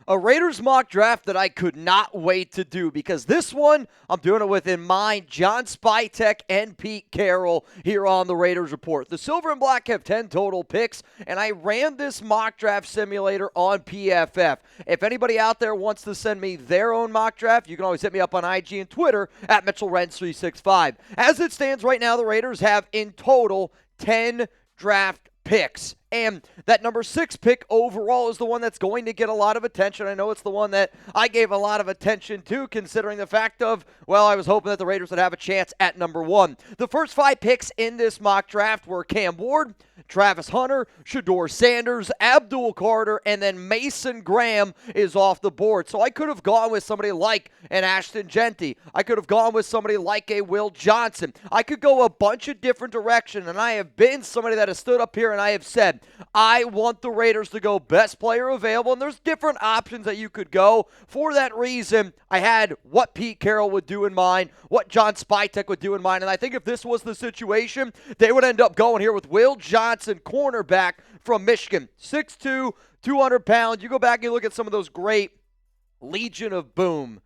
A Raiders mock draft that I could not wait to do because this one, I'm doing it with in mind John Spytek and Pete Carroll here on the Raiders Report. The Silver and Black have 10 total picks, and I ran this mock draft simulator on PFF. If anybody out there wants to send me their own mock draft, you can always hit me up on IG and Twitter at Mitchell Renz 365. As it stands right now, the Raiders have in total 10 draft picks. And that number 6 pick overall is the one that's going to get a lot of attention. I know it's the one that I gave a lot of attention to, considering the fact of, well, I was hoping that the Raiders would have a chance at number 1. The first 5 picks in this mock draft were Cam Ward, Travis Hunter, Shedeur Sanders, Abdul Carter, and then Mason Graham is off the board. So I could have gone with somebody like an Ashton Genty. I could have gone with somebody like a Will Johnson. I could go a bunch of different directions, and I have been somebody that has stood up here and I have said, I want the Raiders to go best player available, and there's different options that you could go. For that reason, I had what Pete Carroll would do in mind, what John Spytek would do in mind, and I think if this was the situation, they would end up going here with Will Johnson, cornerback from Michigan, 6'2", 200 pounds. You go back and you look at some of those great Legion of Boom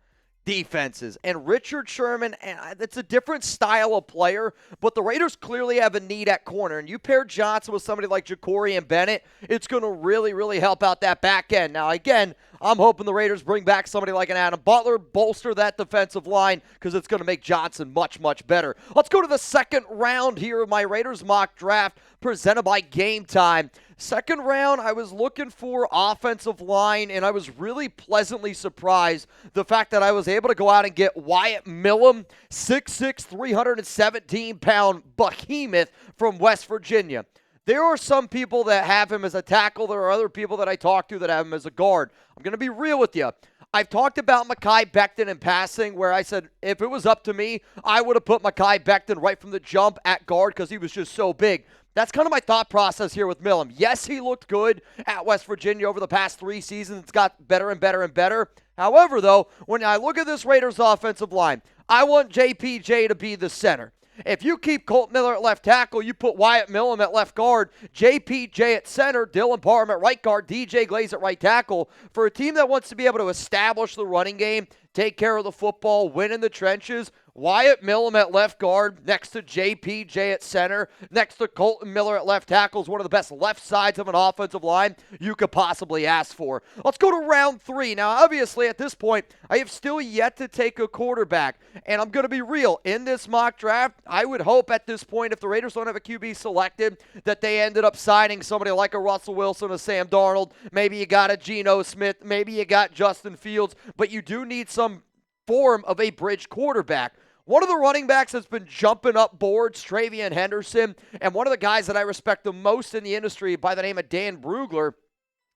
defenses. And Richard Sherman, and it's a different style of player, but the Raiders clearly have a need at corner. And you pair Johnson with somebody like Ja'Cory and Bennett, it's going to really, really help out that back end. Now, again, I'm hoping the Raiders bring back somebody like an Adam Butler, bolster that defensive line, because it's going to make Johnson much, much better. Let's go to the second round here of my Raiders mock draft presented by Game Time. Second round, I was looking for offensive line, and I was really pleasantly surprised the fact that I was able to go out and get Wyatt Milum, 6'6", 317-pound behemoth from West Virginia. There are some people that have him as a tackle. There are other people that I talk to that have him as a guard. I'm going to be real with you. I've talked about Mekhi Becton in passing, where I said if it was up to me, I would have put Mekhi Becton right from the jump at guard because he was just so big. That's kind of my thought process here with Milum. Yes, he looked good at West Virginia over the past 3 seasons. It's got better and better and better. However, though, when I look at this Raiders offensive line, I want JPJ to be the center. If you keep Colt Miller at left tackle, you put Wyatt Milum at left guard, JPJ at center, Dylan Parham at right guard, DJ Glaze at right tackle. For a team that wants to be able to establish the running game, take care of the football, win in the trenches, Wyatt Milum at left guard, next to JPJ at center, next to Colton Miller at left tackle is one of the best left sides of an offensive line you could possibly ask for. Let's go to round 3. Now, obviously, at this point, I have still yet to take a quarterback, and I'm going to be real. In this mock draft, I would hope at this point, if the Raiders don't have a QB selected, that they ended up signing somebody like a Russell Wilson, a Sam Darnold. Maybe you got a Geno Smith. Maybe you got Justin Fields, but you do need some form of a bridge quarterback. One of the running backs that's been jumping up boards, TreVeyon Henderson, and one of the guys that I respect the most in the industry by the name of Dan Brugler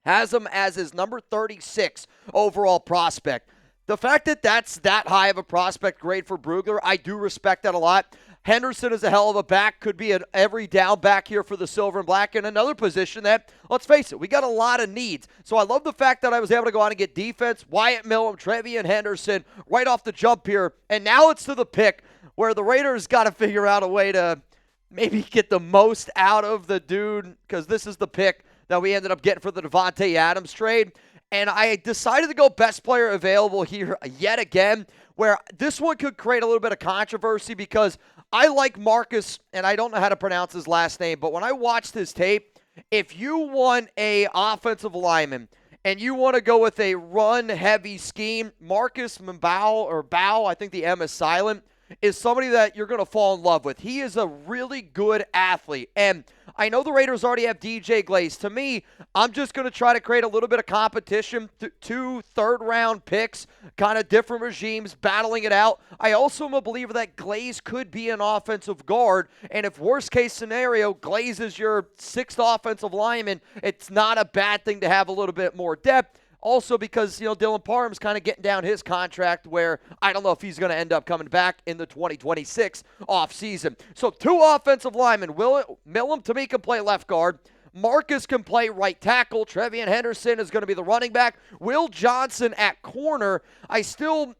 has him as his number 36 overall prospect. The fact that that's that high of a prospect grade for Brugler, I do respect that a lot. Henderson is a hell of a back, could be an every down back here for the Silver and Black, in another position that, let's face it, we got a lot of needs. So I love the fact that I was able to go out and get defense, Wyatt Milum, TreVeyon Henderson, right off the jump here. And now it's to the pick where the Raiders got to figure out a way to maybe get the most out of the dude, because this is the pick that we ended up getting for the Devontae Adams trade. And I decided to go best player available here yet again, where this one could create a little bit of controversy because I like Marcus, and I don't know how to pronounce his last name, but when I watched his tape, if you want a offensive lineman and you want to go with a run-heavy scheme, Marcus Mbow, or Bow, I think the M is silent, is somebody that you're going to fall in love with. He is a really good athlete, and I know the Raiders already have DJ Glaze. To me, I'm just going to try to create a little bit of competition, 2 third-round picks, kind of different regimes, battling it out. I also am a believer that Glaze could be an offensive guard, and if worst-case scenario, Glaze is your 6th offensive lineman, it's not a bad thing to have a little bit more depth. Also because, Dylan Parham's kind of getting down his contract where I don't know if he's going to end up coming back in the 2026 offseason. So 2 offensive linemen. Milum, to me, can play left guard. Marcus can play right tackle. TreVeyon Henderson is going to be the running back. Will Johnson at corner. I still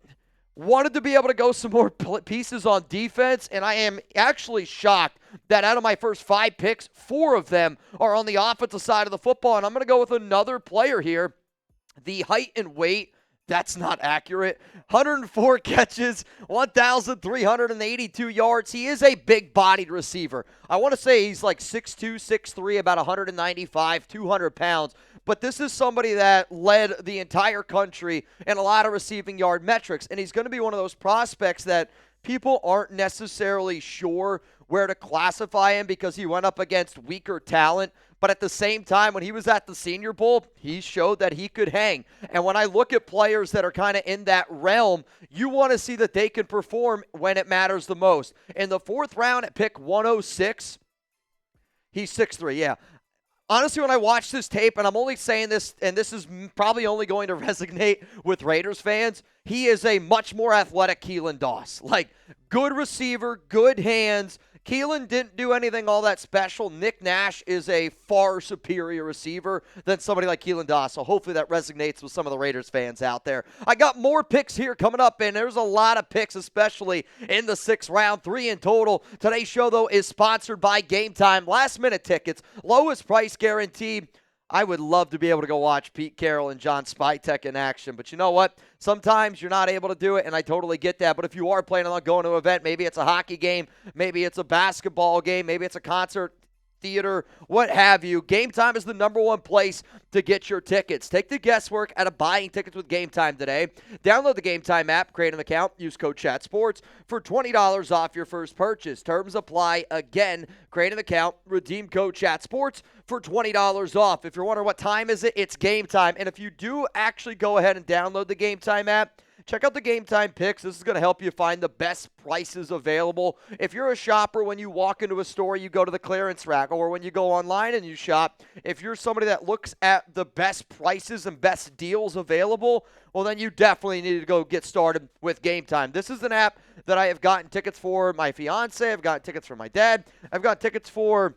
wanted to be able to go some more pieces on defense, and I am actually shocked that out of my first 5 picks, 4 of them are on the offensive side of the football, and I'm going to go with another player here The height and weight, that's not accurate. 104 catches, 1,382 yards. He is a big-bodied receiver. I want to say he's like 6'2", 6'3", about 195, 200 pounds. But this is somebody that led the entire country in a lot of receiving yard metrics. And he's going to be one of those prospects that people aren't necessarily sure where to classify him because he went up against weaker talent. But at the same time, when he was at the Senior Bowl, he showed that he could hang. And when I look at players that are kind of in that realm, you want to see that they can perform when it matters the most. In the 4th round at pick 106, he's 6'3", yeah. Honestly, when I watch this tape, and I'm only saying this, and this is probably only going to resonate with Raiders fans, he is a much more athletic Keelan Doss. Like, good receiver, good hands. Keelan didn't do anything all that special. Nick Nash is a far superior receiver than somebody like Keelan Doss, so hopefully that resonates with some of the Raiders fans out there. I got more picks here coming up, and there's a lot of picks, especially in the 6th round, 3 in total. Today's show, though, is sponsored by Game Time. Last-minute tickets, lowest price guarantee. I would love to be able to go watch Pete Carroll and John Spytek in action. But you know what? Sometimes you're not able to do it, and I totally get that. But if you are planning on going to an event, maybe it's a hockey game, maybe it's a basketball game, maybe it's a concert, theater, what have you, Game Time is the #1 place to get your tickets. Take the guesswork out of buying tickets with Game Time today. Download the Game Time app, create an account, use code CHATSPORTS for $20 off your first purchase. Terms apply. Again, create an account, redeem code CHATSPORTS for $20 off. If you're wondering what time is it, it's Game Time. And if you do actually go ahead and download the Game Time app, check out the Game Time picks. This is going to help you find the best prices available. If you're a shopper, when you walk into a store, you go to the clearance rack, or when you go online and you shop, if you're somebody that looks at the best prices and best deals available, well, then you definitely need to go get started with Game Time. This is an app that I have gotten tickets for my fiance. I've gotten tickets for my dad. I've got tickets for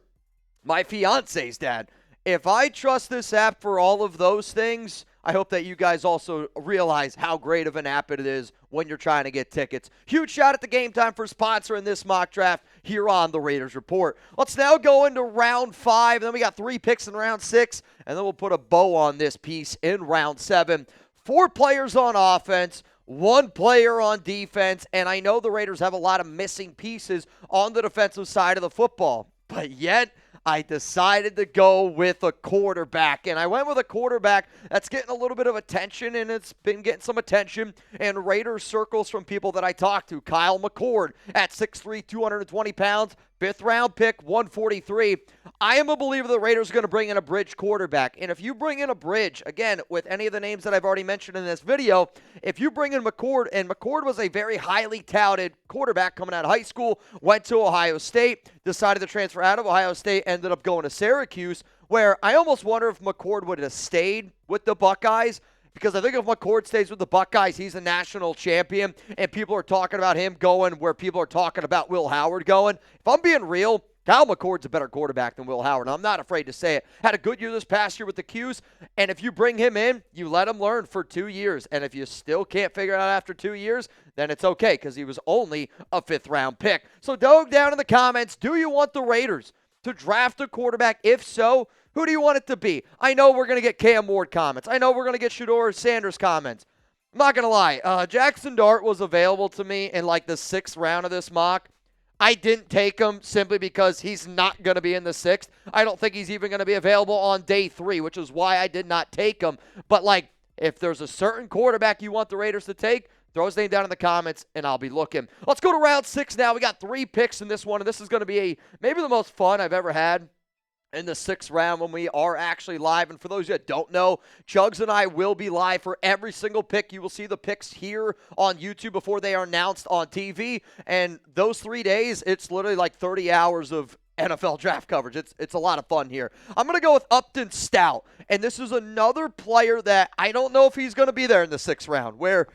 my fiance's dad. If I trust this app for all of those things, I hope that you guys also realize how great of an app it is when you're trying to get tickets. Huge shout out to Game Time for sponsoring this mock draft here on the Raiders Report. Let's now go into round 5. Then we got 3 picks in round 6, and then we'll put a bow on this piece in round 7. 4 players on offense, 1 player on defense, and I know the Raiders have a lot of missing pieces on the defensive side of the football, but yet I decided to go with a quarterback, and I went with a quarterback that's getting a little bit of attention, and it's been getting some attention in Raiders circles from people that I talked to. Kyle McCord at 6'3", 220 pounds, 5th round pick, 143. I am a believer the Raiders are going to bring in a bridge quarterback. And if you bring in a bridge, again, with any of the names that I've already mentioned in this video, if you bring in McCord, and McCord was a very highly touted quarterback coming out of high school, went to Ohio State, decided to transfer out of Ohio State, ended up going to Syracuse, where I almost wonder if McCord would have stayed with the Buckeyes, because I think if McCord stays with the Buckeyes, he's a national champion, and people are talking about him going where people are talking about Will Howard going. If I'm being real, Kyle McCord's a better quarterback than Will Howard, and I'm not afraid to say it. Had a good year this past year with the Qs, and if you bring him in, you let him learn for 2 years, and if you still can't figure it out after 2 years, then it's okay, because he was only a 5th-round pick. So Doug, down in the comments, do you want the Raiders to draft a quarterback? If so, who do you want it to be? I know we're going to get Cam Ward comments. I know we're going to get Shedeur Sanders comments. I'm not going to lie. Jackson Dart was available to me in like the 6th round of this mock. I didn't take him simply because he's not going to be in the 6th. I don't think he's even going to be available on day 3, which is why I did not take him. But, like, if there's a certain quarterback you want the Raiders to take, throw his name down in the comments, and I'll be looking. Let's go to round 6 now. We got 3 picks in this one, and this is going to be maybe the most fun I've ever had in the 6th round when we are actually live. And for those of you that don't know, Chugs and I will be live for every single pick. You will see the picks here on YouTube before they are announced on TV. And those 3 days, it's literally like 30 hours of NFL draft coverage. It's a lot of fun here. I'm going to go with Upton Stout. And this is another player that I don't know if he's going to be there in the 6th round, where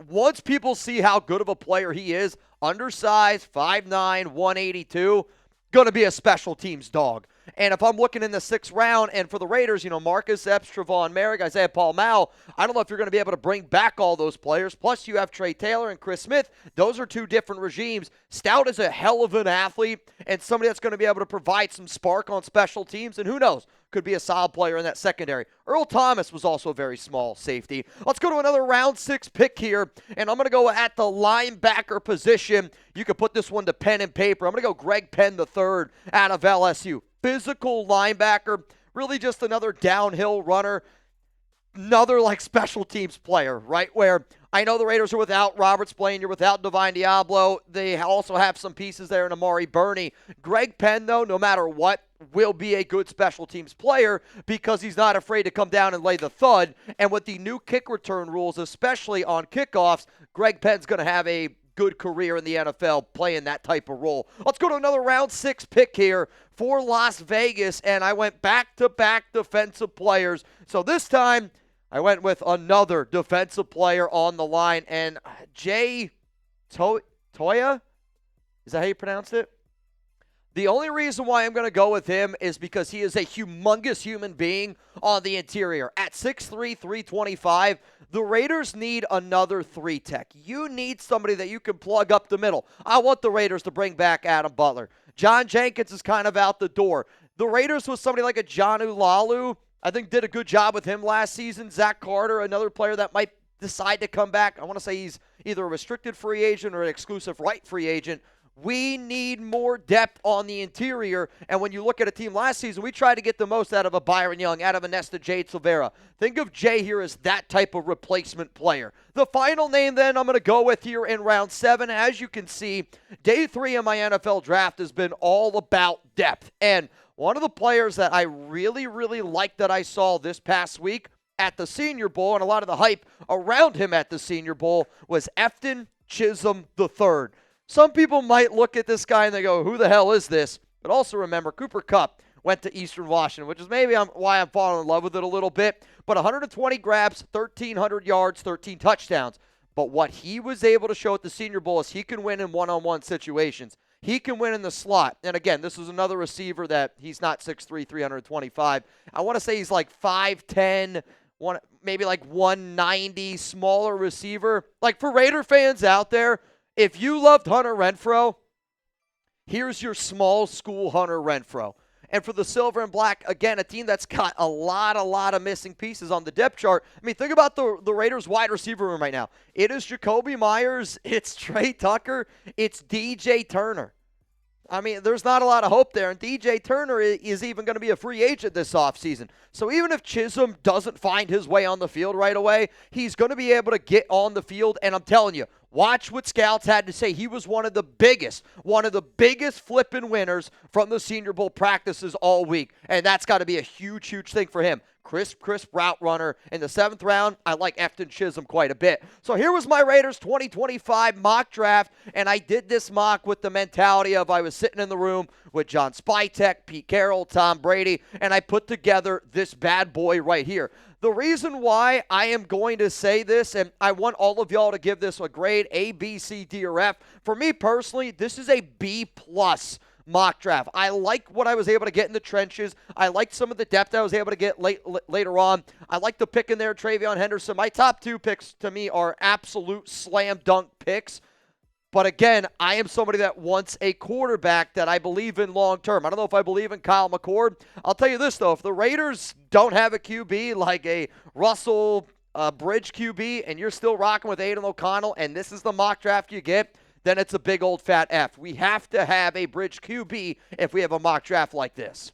once people see how good of a player he is, undersized, 5'9", 182, going to be a special teams dog. And if I'm looking in the 6th round, and for the Raiders, Marcus Epps, Trevon Merrick, Isaiah Paul-Mao, I don't know if you're going to be able to bring back all those players. Plus, you have Trey Taylor and Chris Smith. Those are 2 different regimes. Stout is a hell of an athlete and somebody that's going to be able to provide some spark on special teams. And who knows? Could be a solid player in that secondary. Earl Thomas was also a very small safety. Let's go to another round 6 pick here, and I'm going to go at the linebacker position. You could put this one to pen and paper. I'm going to go Greg Penn III out of LSU. Physical linebacker, really just another downhill runner. Another special teams player, right? Where I know the Raiders are without Robert Spillane, you're without Divine Diablo. They also have some pieces there in Amari Burney. Greg Penn, though, no matter what, will be a good special teams player because he's not afraid to come down and lay the thud. And with the new kick return rules, especially on kickoffs, Greg Penn's going to have a good career in the NFL playing that type of role. Let's go to another round 6 pick here for Las Vegas, and I went back-to-back defensive players. So this time, I went with another defensive player on the line, and Jay Toya? Is that how you pronounce it? The only reason why I'm going to go with him is because he is a humongous human being on the interior. At 6'3", 325, the Raiders need another 3-tech. You need somebody that you can plug up the middle. I want the Raiders to bring back Adam Butler. John Jenkins is kind of out the door. The Raiders with somebody like a Jonnu Lalu, I think did a good job with him last season. Zach Carter, another player that might decide to come back. I want to say he's either a restricted free agent or an exclusive right free agent. We need more depth on the interior, and when you look at a team last season, we tried to get the most out of a Byron Young, out of a Nesta Jade Silvera. Think of Jay here as that type of replacement player. The final name then I'm going to go with here in round 7. As you can see, day 3 of my NFL draft has been all about depth, and one of the players that I really, really liked that I saw this past week at the Senior Bowl, and a lot of the hype around him at the Senior Bowl, was Upton Chisholm III. Some people might look at this guy and they go, who the hell is this? But also remember, Cooper Kupp went to Eastern Washington, which is maybe why I'm falling in love with it a little bit. But 120 grabs, 1,300 yards, 13 touchdowns. But what he was able to show at the Senior Bowl is he can win in one-on-one situations. He can win in the slot. And again, this is another receiver that he's not 6'3", 325. I want to say he's like 5'10", maybe like 190, smaller receiver. Like for Raider fans out there, if you loved Hunter Renfrow, here's your small school Hunter Renfrow. And for the Silver and Black, again, a team that's got a lot of missing pieces on the depth chart. I mean, think about the Raiders wide receiver room right now. It is Jacoby Myers, it's Trey Tucker, it's DJ Turner. I mean, there's not a lot of hope there, and DJ Turner is even going to be a free agent this offseason. So even if Chisholm doesn't find his way on the field right away, he's going to be able to get on the field, and I'm telling you, watch what scouts had to say. He was one of the biggest flipping winners from the Senior Bowl practices all week, and that's got to be a huge thing for him. Crisp route runner. In the 7th round, I like Upton Chisholm quite a bit. So here was my Raiders 2025 mock draft, and I did this mock with the mentality of I was sitting in the room with John Spytek, Pete Carroll, Tom Brady, and I put together this bad boy right here. The reason why I am going to say this, and I want all of y'all to give this a grade, A, B, C, D, or F. For me personally, this is a B+ mock draft. I like what I was able to get in the trenches. I liked some of the depth I was able to get later on. I like the pick in there, TreVeyon Henderson. My top 2 picks to me are absolute slam dunk picks. But again, I am somebody that wants a quarterback that I believe in long term. I don't know if I believe in Kyle McCord. I'll tell you this, though. If the Raiders don't have a QB like a Russell Bridge QB and you're still rocking with Aiden O'Connell and this is the mock draft you get, then it's a big old fat F. We have to have a Bridge QB if we have a mock draft like this.